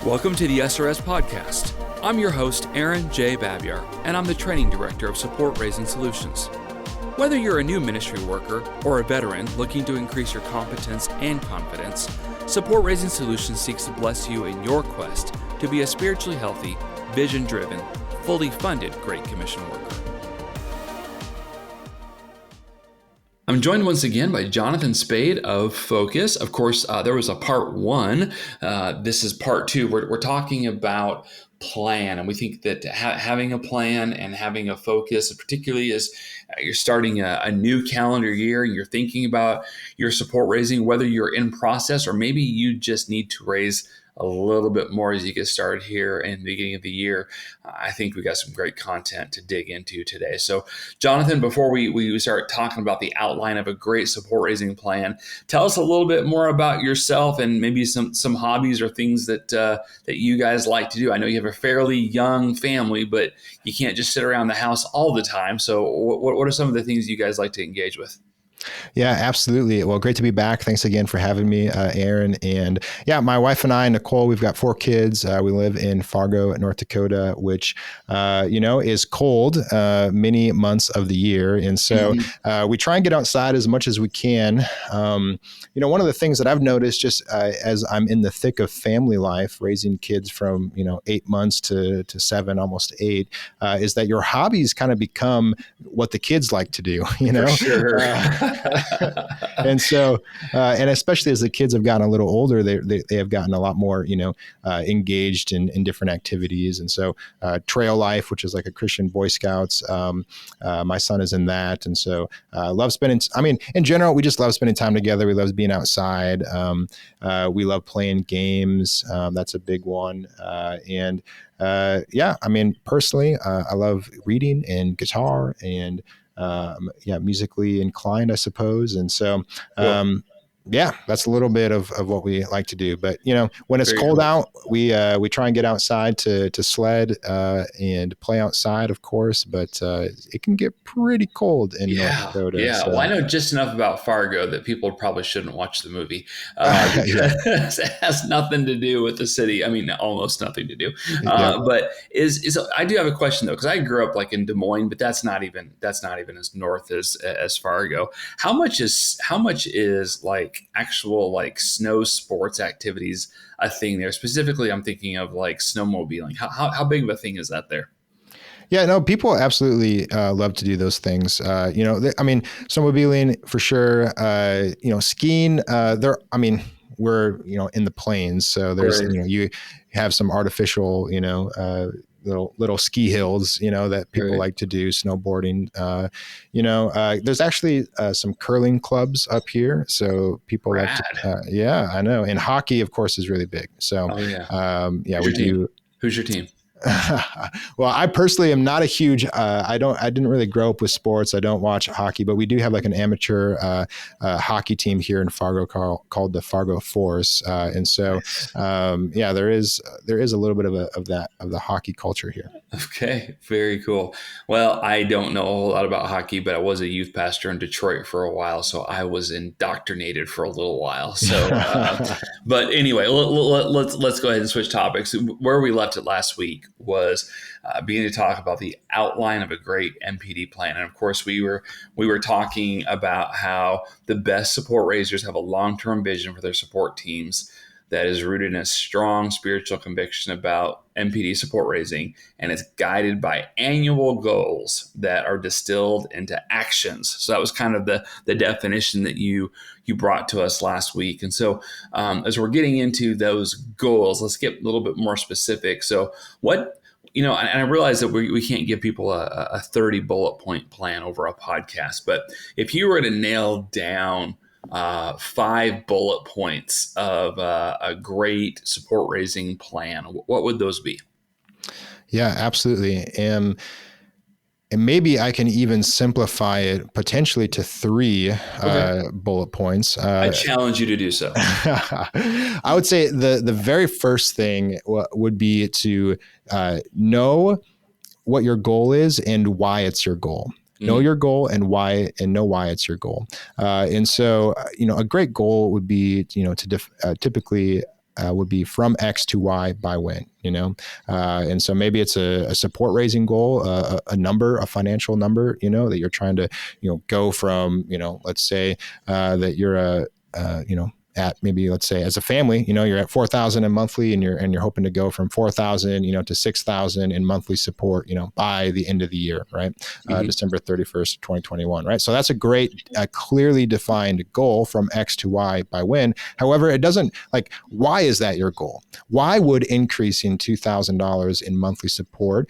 Welcome to the SRS Podcast. I'm your host, Aaron J. Babyar, and I'm the Training Director of Support Raising Solutions. Whether you're a new ministry worker or a veteran looking to increase your competence and confidence, Support Raising Solutions seeks to bless you in your quest to be a spiritually healthy, vision-driven, fully funded Great Commission worker. I'm joined once again by Jonathon Spaid of FOCUS. Of course, there was a part one. This is part two. We're talking about plan, and we think that having a plan and having a focus, particularly as you're starting a new calendar year and you're thinking about your support raising, whether you're in process or maybe you just need to raise a little bit more as you get started here in the beginning of the year. I think we got some great content to dig into today. So, Jonathon, before we start talking about the outline of a great support raising plan, tell us a little bit more about yourself and maybe some hobbies or things that that you guys like to do. I know you have a fairly young family, but you can't just sit around the house all the time. So, what are some of the things you guys like to engage with? Yeah, absolutely. Well, great to be back. Thanks again for having me, Aaron. And yeah, my wife and I, Nicole, we've got 4 kids. We live in Fargo, North Dakota, which, is cold many months of the year. And so we try and get outside as much as we can. One of the things that I've noticed just as I'm in the thick of family life, raising kids from, 8 months to 7, almost 8, is that your hobbies kind of become what the kids like to do, For sure. And so, and especially as the kids have gotten a little older, they have gotten a lot more, engaged in different activities. And so, Trail Life, which is like a Christian Boy Scouts, my son is in that. And so, love spending. In general, we just love spending time together. We love being outside. We love playing games. That's a big one. Personally, I love reading and guitar and. Musically inclined, I suppose. And so, that's a little bit of what we like to do. But, when it's cold out, we try and get outside to sled and play outside, of course. But it can get pretty cold in North Dakota. Yeah, so. Well, I know just enough about Fargo that people probably shouldn't watch the movie because it has nothing to do with the city. I mean, almost nothing to do. But I do have a question though, because I grew up like in Des Moines, but that's not even as north as Fargo. How much is like actual like snow sports activities a thing there? Specifically, I'm thinking of like snowmobiling. How big of a thing is that there? Yeah, no, people absolutely love to do those things. Snowmobiling for sure. Skiing. We're in the plains, so there's you have some artificial little ski hills, that people like to do, snowboarding. There's actually some curling clubs up here, so people like to. I know. And hockey, of course, is really big. So, we do. Who's your team? Well, I personally am not a huge, I didn't really grow up with sports. I don't watch hockey, but we do have like an amateur hockey team here in Fargo called the Fargo Force. And so, there is a little bit of the hockey culture here. Okay. Very cool. Well, I don't know a whole lot about hockey, but I was a youth pastor in Detroit for a while. So I was indoctrinated for a little while. So, but anyway, let's go ahead and switch topics. Where we left it last week was beginning to talk about the outline of a great MPD plan. And of course, we were talking about how the best support raisers have a long-term vision for their support teams that is rooted in a strong spiritual conviction about MPD support raising, and it's guided by annual goals that are distilled into actions. So that was kind of the definition that you brought to us last week. And so as we're getting into those goals, let's get a little bit more specific. So what, and I realize that we can't give people a 30 bullet point plan over a podcast, but if you were to nail down 5 bullet points of a great support raising plan, what would those be? Yeah, absolutely. And maybe I can even simplify it potentially to 3 bullet points. I challenge you to do so. I would say the very first thing would be to know what your goal is and why it's your goal. Know your goal and know why it's your goal. And so, a great goal would be, to typically would be from X to Y by when, and so maybe it's a support raising goal, a number, a financial number, that you're trying to, go from, let's say that you're at maybe, let's say as a family, you're at 4,000 in monthly, and you're hoping to go from 4,000, to 6,000 in monthly support, by the end of the year, right? December 31st, 2021, right? So that's a great, clearly defined goal from X to Y by when. However, it doesn't, why is that your goal? Why would increasing $2,000 in monthly support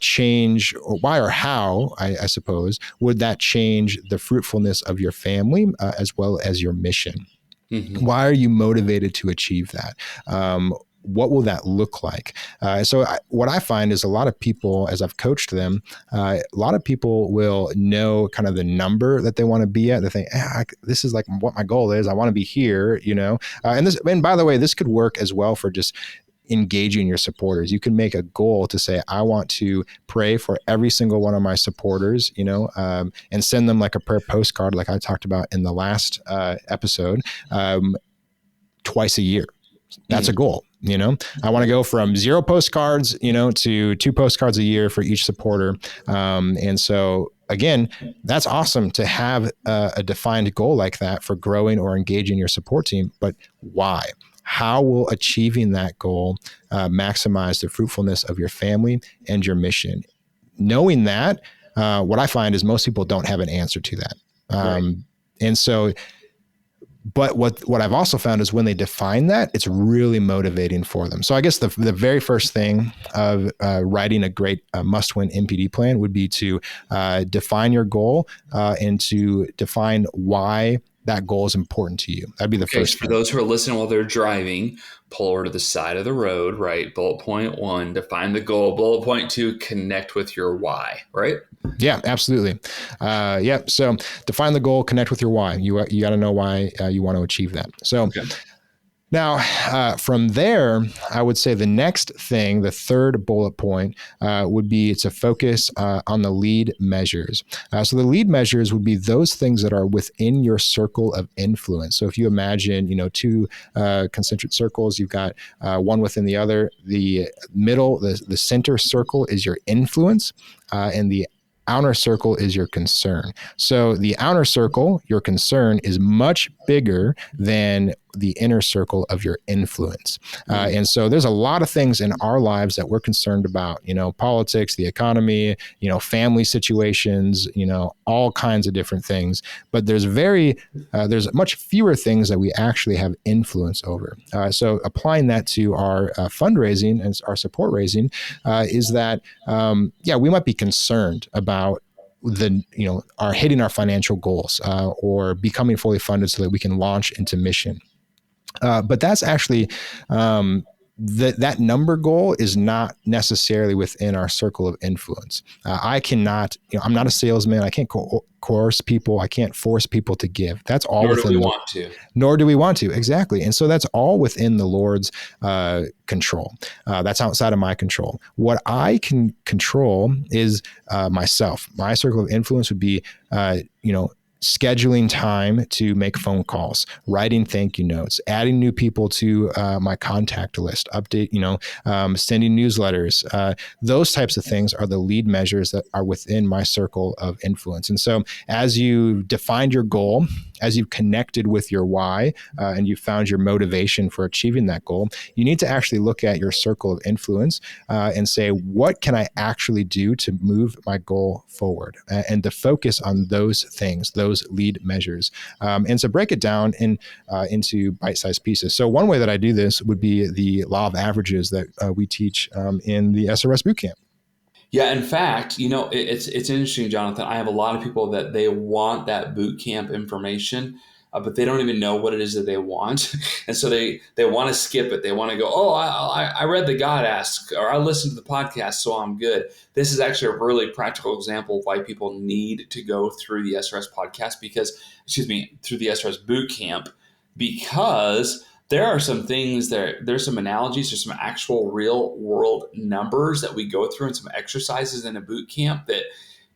change, or why or how, I suppose, would that change the fruitfulness of your family as well as your mission? Mm-hmm. Why are you motivated to achieve that? What will that look like? What I find is a lot of people, as I've coached them, a lot of people will know kind of the number that they want to be at. They think, this is like what my goal is. I want to be here, and by the way, this could work as well for just engaging your supporters. You can make a goal to say, I want to pray for every single one of my supporters, and send them like a prayer postcard, like I talked about in the last episode, twice a year. That's a goal. I want to go from 0 postcards, to 2 postcards a year for each supporter. And so again, that's awesome to have a defined goal like that for growing or engaging your support team. But why? How will achieving that goal maximize the fruitfulness of your family and your mission? Knowing that, what I find is most people don't have an answer to that. Right. And so, but what I've also found is when they define that, it's really motivating for them. So I guess the very first thing of writing a great must-win MPD plan would be to define your goal and to define why that goal is important to you. That'd be the first. For those who are listening while they're driving, pull over to the side of the road, right? Bullet point 1, define the goal. Bullet point 2, connect with your why, right? Yeah, absolutely. So define the goal, connect with your why. You got to know why you want to achieve that. So now, from there, I would say the next thing, the third bullet point, would be to focus on the lead measures. So the lead measures would be those things that are within your circle of influence. So if you imagine, 2 concentric circles, you've got one within the other. The middle, the center circle is your influence, and the outer circle is your concern. So the outer circle, your concern, is much bigger than the inner circle of your influence. And so there's a lot of things in our lives that we're concerned about, politics, the economy, family situations, all kinds of different things. But there's much fewer things that we actually have influence over. So applying that to our fundraising and our support raising is that, we might be concerned about our hitting our financial goals or becoming fully funded so that we can launch into mission. But that's actually that number goal is not necessarily within our circle of influence. I cannot, I'm not a salesman. I can't coerce people. I can't force people to give. That's all within. Nor do we want to. Exactly. And so that's all within the Lord's control. That's outside of my control. What I can control is myself. My circle of influence would be, scheduling time to make phone calls, writing thank you notes, adding new people to my contact list, sending newsletters. Those types of things are the lead measures that are within my circle of influence. And so as you defined your goal, as you've connected with your why, and you've found your motivation for achieving that goal, you need to actually look at your circle of influence and say, what can I actually do to move my goal forward? And to focus on those things, those lead measures, and to break it down into bite-sized pieces. So one way that I do this would be the law of averages that we teach in the SRS Bootcamp. Yeah, in fact, it's interesting, Jonathan. I have a lot of people that they want that boot camp information, but they don't even know what it is that they want. And so they want to skip it. They want to go, I read the God Ask, or I listened to the podcast, so I'm good. This is actually a really practical example of why people need to go through the SRS podcast through the SRS boot camp, because there are some things there's some analogies, there's some actual real world numbers that we go through and some exercises in a boot camp that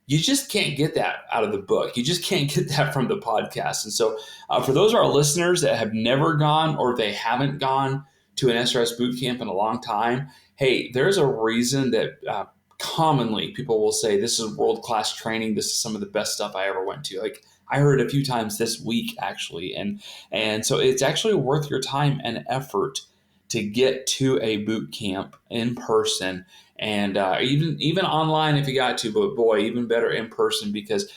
you just can't get that out of the book. You just can't get that from the podcast. And so for those of our listeners that have never gone or they haven't gone to an SRS boot camp in a long time, hey, there's a reason that commonly people will say this is world-class training. This is some of the best stuff I ever went to. Like I heard it a few times this week actually, and so it's actually worth your time and effort to get to a boot camp in person, and even online if you got to, but boy, even better in person because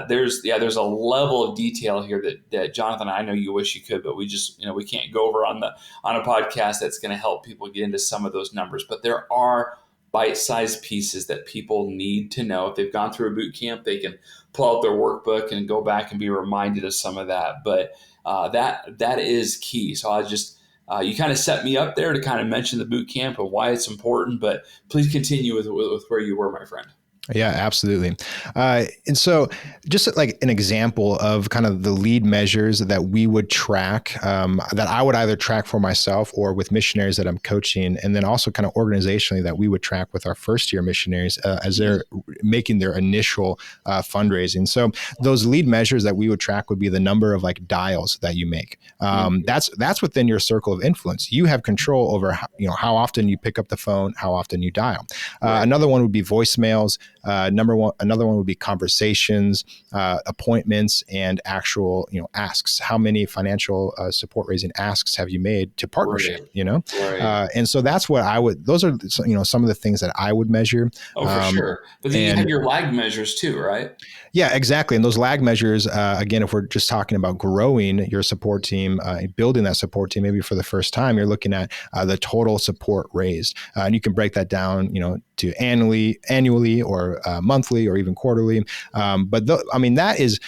there's a level of detail here that Jonathon, I know you wish you could, but we just we can't go over on a podcast that's going to help people get into some of those numbers. But there are bite-sized pieces that people need to know. If they've gone through a boot camp, they can pull out their workbook and go back and be reminded of some of that. But that is key. So I just you kind of set me up there to kind of mention the boot camp and why it's important. But please continue with where you were, my friend. Yeah, absolutely. And so just like an example of kind of the lead measures that we would track, that I would either track for myself or with missionaries that I'm coaching, and then also kind of organizationally that we would track with our first year missionaries as they're making their initial fundraising. So those lead measures that we would track would be the number of like dials that you make. That's within your circle of influence. You have control over how often you pick up the phone, how often you dial. Another one would be voicemails. Another one would be conversations, appointments, and actual, asks. How many financial support raising asks have you made to partnership? And so that's what I would. Those are some of the things that I would measure. Oh, for sure. But then you have your lag measures too, right? Yeah, exactly. And those lag measures, again, if we're just talking about growing your support team, building that support team, maybe for the first time, you're looking at the total support raised, and you can break that down, to annually or monthly or even quarterly. But that is.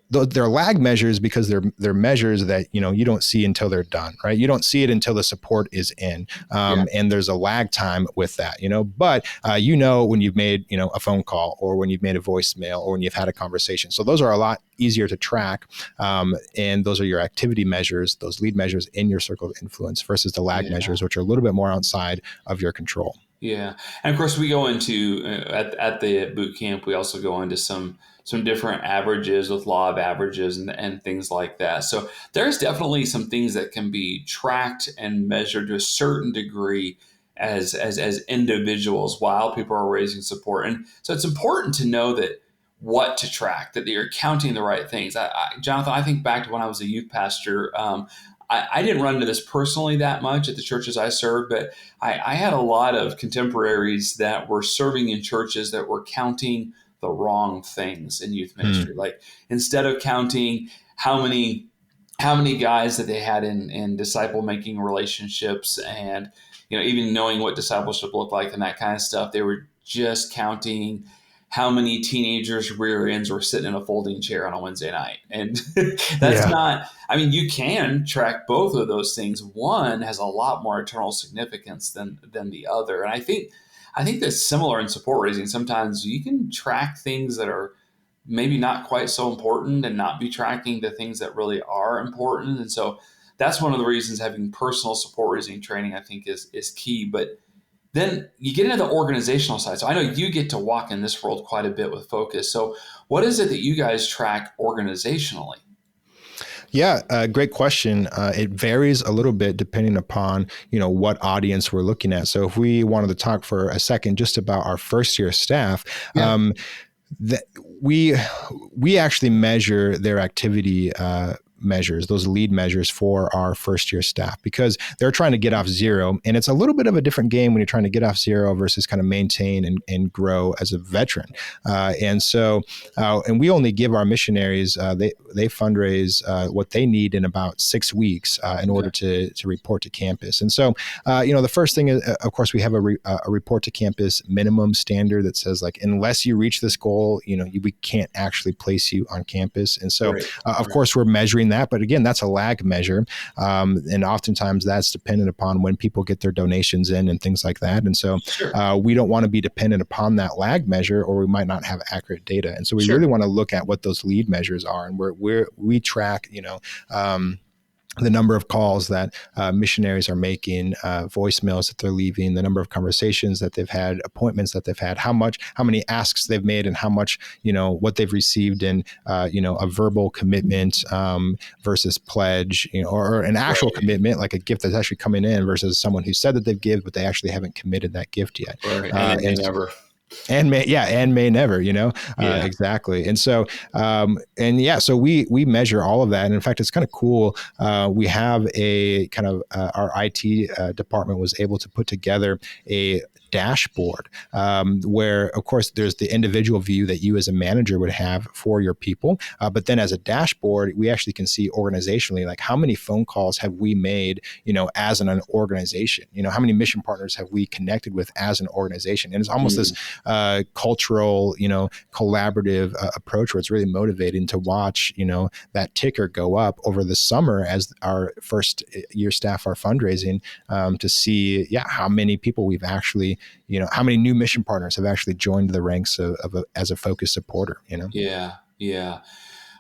They're lag measures because they're measures that you don't see until they're done, right? You don't see it until the support is in, and there's a lag time with that, But when you've made a phone call or when you've made a voicemail or when you've had a conversation. So those are a lot easier to track, and those are your activity measures, those lead measures in your circle of influence versus the lag measures, which are a little bit more outside of your control. Yeah, and of course we go into at the boot camp. We also go into some different averages with law of averages and things like that. So there's definitely some things that can be tracked and measured to a certain degree as individuals while people are raising support. And so it's important to know that what to track, that you're counting the right things. Jonathon, I think back to when I was a youth pastor. I didn't run into this personally that much at the churches I served, but I had a lot of contemporaries that were serving in churches that were counting the wrong things in youth ministry. Like instead of counting how many guys that they had in disciple making relationships and even knowing what discipleship looked like and that kind of stuff, they were just counting how many teenagers' rear ends were sitting in a folding chair on a Wednesday night. And that's not, you can track both of those things. One has a lot more eternal significance than the other. And I think that's similar in support raising. Sometimes you can track things that are maybe not quite so important and not be tracking the things that really are important. And so that's one of the reasons having personal support raising training, I think, is key. But then you get into the organizational side. So I know you get to walk in this world quite a bit with Focus. So what is it that you guys track organizationally? Yeah, great question. It varies a little bit depending upon, what audience we're looking at. So if we wanted to talk for a second just about our first year staff, that we actually measure their activity measures, those lead measures for our first year staff, because they're trying to get off zero. And it's a little bit of a different game when you're trying to get off zero versus kind of maintain and grow as a veteran. And we only give our missionaries, they fundraise what they need in about 6 weeks in order to report to campus. And so, the first thing is, of course, we have a report to campus minimum standard that says, like, unless you reach this goal, we can't actually place you on campus. And so, of course, we're measuring that, but again, that's a lag measure. And oftentimes that's dependent upon when people get their donations in and things like that. And so we don't want to be dependent upon that lag measure, or we might not have accurate data. And so we really want to look at what those lead measures are. And we track, the number of calls that missionaries are making, voicemails that they're leaving, the number of conversations that they've had, appointments that they've had, how many asks they've made, and how much, what they've received in, a verbal commitment versus pledge, or an actual Right. commitment, like a gift that's actually coming in versus someone who said that they've given, but they actually haven't committed that gift yet. Right. And they may And never. and may never, Yeah. exactly. And so, so we measure all of that. And in fact, it's kind of cool. We have a kind of, our IT department was able to put together a dashboard where, of course, there's the individual view that you as a manager would have for your people. But then as a dashboard, we actually can see organizationally, like how many phone calls have we made, as an organization, how many mission partners have we connected with as an organization. And it's almost this cultural, collaborative approach where it's really motivating to watch, that ticker go up over the summer as our first year staff are fundraising to see, how many people we've actually, how many new mission partners have actually joined the ranks as a Focus supporter, Yeah. Yeah.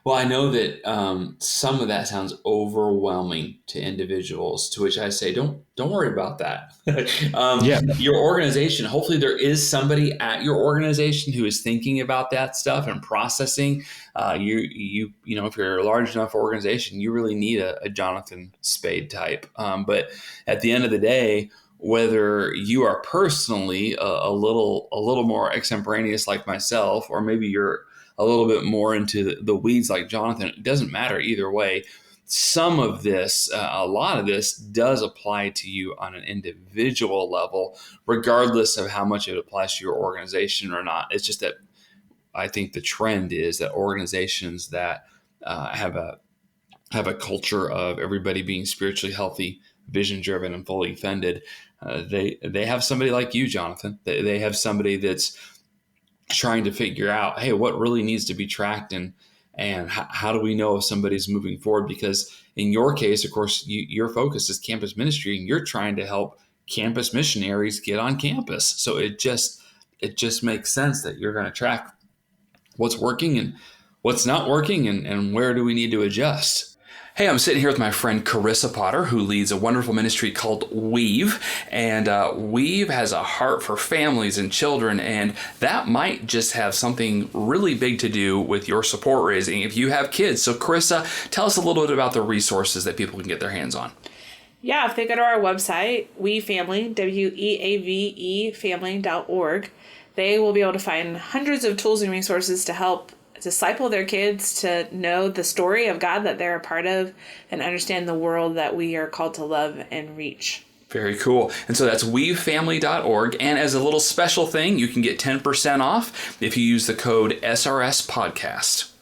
Well, I know that some of that sounds overwhelming to individuals, to which I say, don't worry about that. Yeah. Your organization, hopefully there is somebody at your organization who is thinking about that stuff and processing. If you're a large enough organization, you really need a Jonathon Spaid type. But at the end of the day, whether you are personally a little more extemporaneous like myself, or maybe you're a little bit more into the weeds like Jonathon, it doesn't matter either way. Some of this, a lot of this does apply to you on an individual level, regardless of how much it applies to your organization or not. It's just that I think the trend is that organizations that have a culture of everybody being spiritually healthy, vision driven, and fully funded, they have somebody like you, Jonathon. They have somebody that's trying to figure out, hey, what really needs to be tracked, and how do we know if somebody's moving forward? Because in your case, of course, your focus is campus ministry, and you're trying to help campus missionaries get on campus. So it just makes sense that you're going to track what's working and what's not working, and where do we need to adjust. Hey, I'm sitting here with my friend Carissa Potter, who leads a wonderful ministry called Weave. And Weave has a heart for families and children, and that might just have something really big to do with your support raising if you have kids. So Carissa, tell us a little bit about the resources that people can get their hands on. Yeah, if they go to our website, WeaveFamily, WEAVE family.org, they will be able to find hundreds of tools and resources to help disciple their kids to know the story of God that they're a part of and understand the world that we are called to love and reach. Very cool. And so that's weavefamily.org. And as a little special thing, you can get 10% off if you use the code SRS Podcast.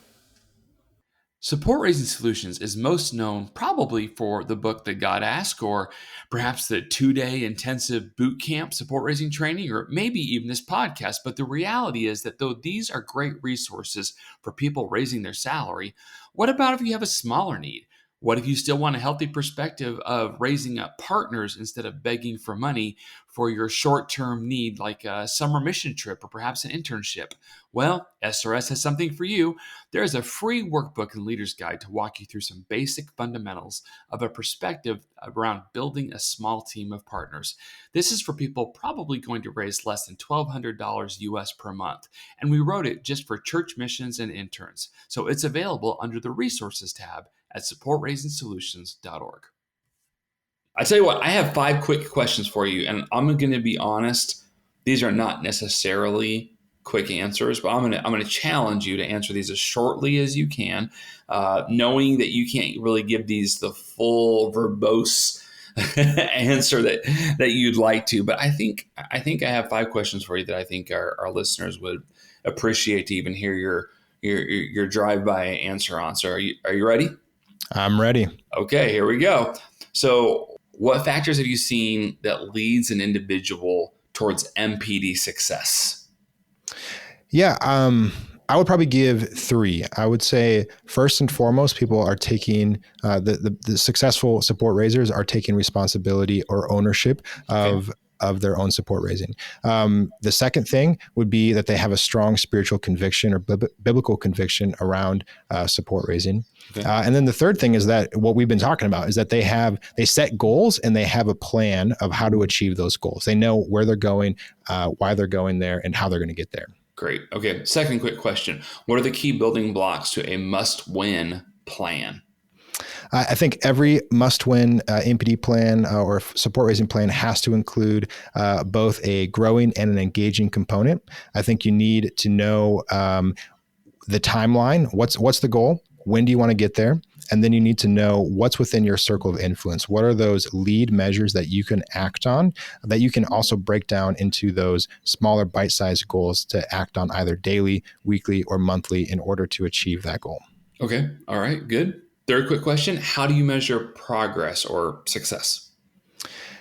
Support Raising Solutions is most known probably for the book that God Asked, or perhaps the 2-day intensive boot camp support raising training, or maybe even this podcast. But the reality is that though these are great resources for people raising their salary, what about if you have a smaller need? What if you still want a healthy perspective of raising up partners instead of begging for money for your short-term need, like a summer mission trip or perhaps an internship? Well, SRS has something for you. There is a free workbook and leader's guide to walk you through some basic fundamentals of a perspective around building a small team of partners. This is for people probably going to raise less than $1,200 US per month, and we wrote it just for church missions and interns. So it's available under the resources tab at supportraisingsolutions.org. I tell you what, I have 5 quick questions for you, and I'm going to be honest, these are not necessarily quick answers, but I'm going to challenge you to answer these as shortly as you can, knowing that you can't really give these the full verbose answer that you'd like to. But I think I have 5 questions for you that I think our listeners would appreciate to even hear your drive-by answer on. So are you ready? I'm ready. Okay, here we go. So what factors have you seen that leads an individual towards MPD success? Yeah, I would probably give 3. I would say first and foremost, people are taking the successful support raisers are taking responsibility or ownership of of their own support raising. The second thing would be that they have a strong spiritual conviction or biblical conviction around support raising. Okay. And then the third thing is that what we've been talking about is that they set goals and they have a plan of how to achieve those goals. They know where they're going, why they're going there, and how they're going to get there. Great. Okay. Second quick question. What are the key building blocks to a must-win plan? I think every must-win MPD plan or support raising plan has to include both a growing and an engaging component. I think you need to know the timeline. What's the goal? When do you want to get there? And then you need to know what's within your circle of influence. What are those lead measures that you can act on that you can also break down into those smaller bite-sized goals to act on either daily, weekly, or monthly in order to achieve that goal? Okay. All right. Good. Third quick question. How do you measure progress or success?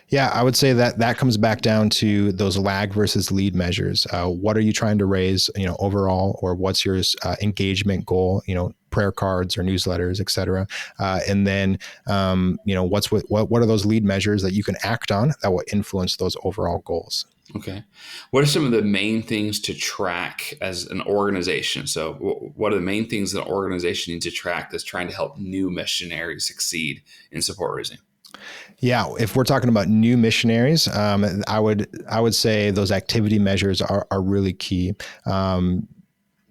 Yeah, I would say that comes back down to those lag versus lead measures. What are you trying to raise, overall, or what's your engagement goal? Prayer cards or newsletters, et cetera. And then, what are those lead measures that you can act on that will influence those overall goals? Okay. What are some of the main things to track as an organization? So what are the main things that an organization needs to track that's trying to help new missionaries succeed in support raising? Yeah, if we're talking about new missionaries, I would say those activity measures are really key.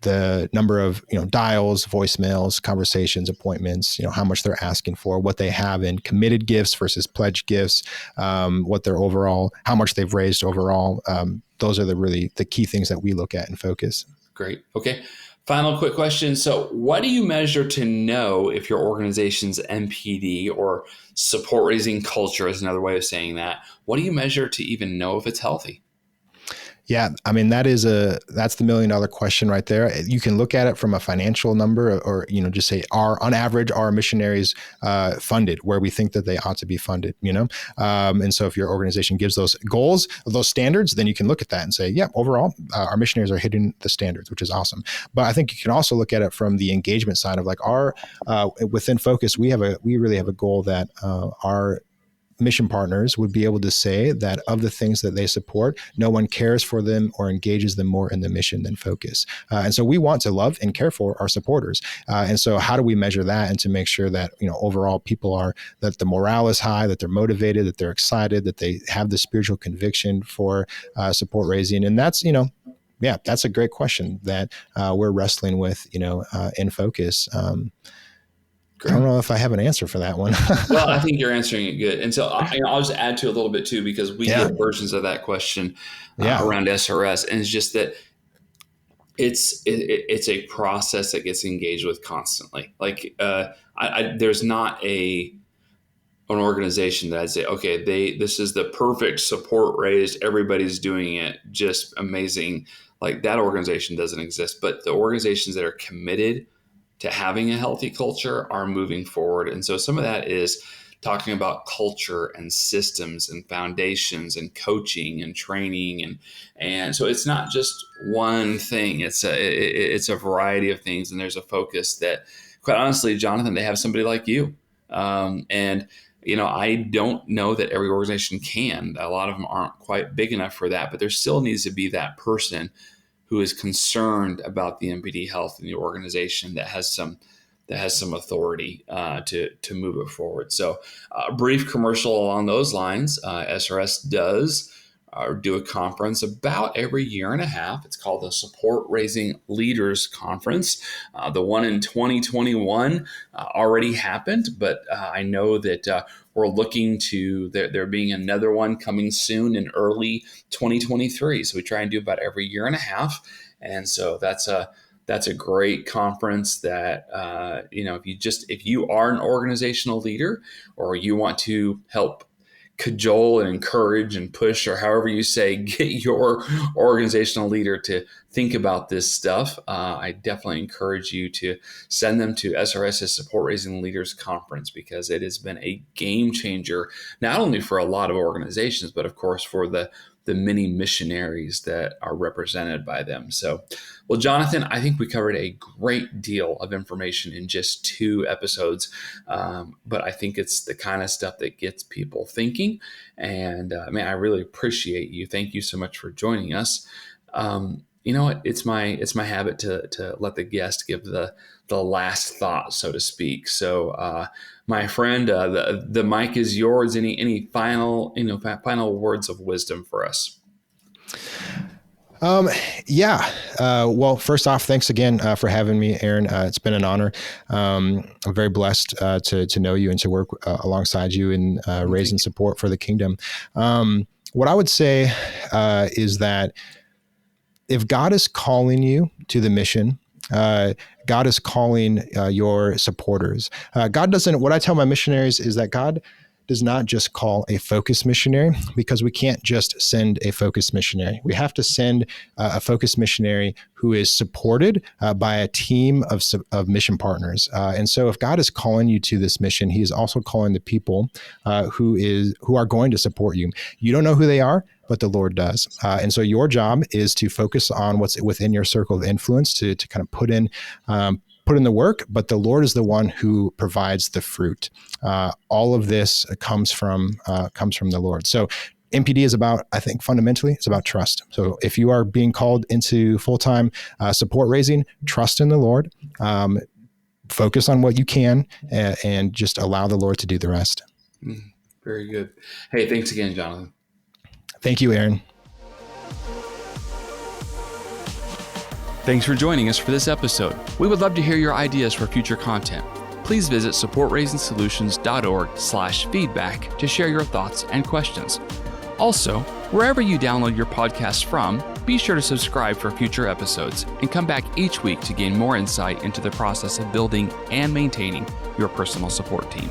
The number of dials, voicemails, conversations, appointments, how much they're asking for, what they have in committed gifts versus pledged gifts, what their overall, how much they've raised overall. Those are the key things that we look at in Focus. Great. Okay. Final quick question. So what do you measure to know if your organization's MPD or support raising culture is another way of saying that? What do you measure to even know if it's healthy? Yeah, I mean, that's the $1 million question right there. You can look at it from a financial number or just say on average, are missionaries funded where we think that they ought to be funded, And so if your organization gives those goals, those standards, then you can look at that and say, yeah, overall, our missionaries are hitting the standards, which is awesome. But I think you can also look at it from the engagement side of like within Focus, we really have a goal that our mission partners would be able to say that of the things that they support, no one cares for them or engages them more in the mission than Focus. And so we want to love and care for our supporters. And so how do we measure that and to make sure that, overall that the morale is high, that they're motivated, that they're excited, that they have the spiritual conviction for support raising. And that's, that's a great question that we're wrestling with, in Focus. Great. I don't know if I have an answer for that one. Well, I think you're answering it good. And so I'll just add to it a little bit too, because we get versions of that question around SRS. And it's just that it's a process that gets engaged with constantly. Like there's not an organization that I'd say, okay, this is the perfect support raised. Everybody's doing it. Just amazing. Like that organization doesn't exist, but the organizations that are committed to having a healthy culture are moving forward. And so some of that is talking about culture and systems and foundations and coaching and training. And so it's not just one thing. It's a variety of things. And there's a focus that, quite honestly, Jonathon, they have somebody like you. I don't know that every organization can. A lot of them aren't quite big enough for that, but there still needs to be that person who is concerned about the MPD health in the organization that has some authority to move it forward. So a brief commercial along those lines. SRS does do a conference about every year and a half. It's called the Support Raising Leaders Conference. The one in 2021 already happened, but I know that we're looking to there being another one coming soon in early 2023. So we try and do about every year and a half. And so that's a great conference that, if you are an organizational leader or you want to help cajole and encourage and push, or however you say, get your organizational leader to think about this stuff, I definitely encourage you to send them to SRS's Support Raising Leaders Conference, because it has been a game changer, not only for a lot of organizations, but of course for the many missionaries that are represented by them. So, well, Jonathon, I think we covered a great deal of information in just 2 episodes, but I think it's the kind of stuff that gets people thinking. And man, I really appreciate you. Thank you so much for joining us. You know what? It's my habit to let the guest give the last thought, so to speak. So, my friend, the mic is yours. Any final words of wisdom for us? Well, first off, thanks again for having me, Aaron. It's been an honor. I'm very blessed to know you and to work alongside you in raising support for the kingdom. What I would say is that if God is calling you to the mission, God is calling your supporters. What I tell my missionaries is that God does not just call a focus missionary, because we can't just send a focus missionary. We have to send a focus missionary who is supported by a team of mission partners. And so if God is calling you to this mission, he is also calling the people who are going to support you. You don't know who they are, but the Lord does. And so your job is to focus on what's within your circle of influence, to kind of put in the work, but the Lord is the one who provides the fruit. All of this comes from the Lord. So MPD is about, I think fundamentally, it's about trust. So if you are being called into full-time support raising, trust in the Lord, focus on what you can, and just allow the Lord to do the rest. Very good. Hey, thanks again, Jonathon. Thank you, Aaron. Thanks for joining us for this episode. We would love to hear your ideas for future content. Please visit supportraisingsolutions.org/feedback to share your thoughts and questions. Also, wherever you download your podcast from, be sure to subscribe for future episodes and come back each week to gain more insight into the process of building and maintaining your personal support team.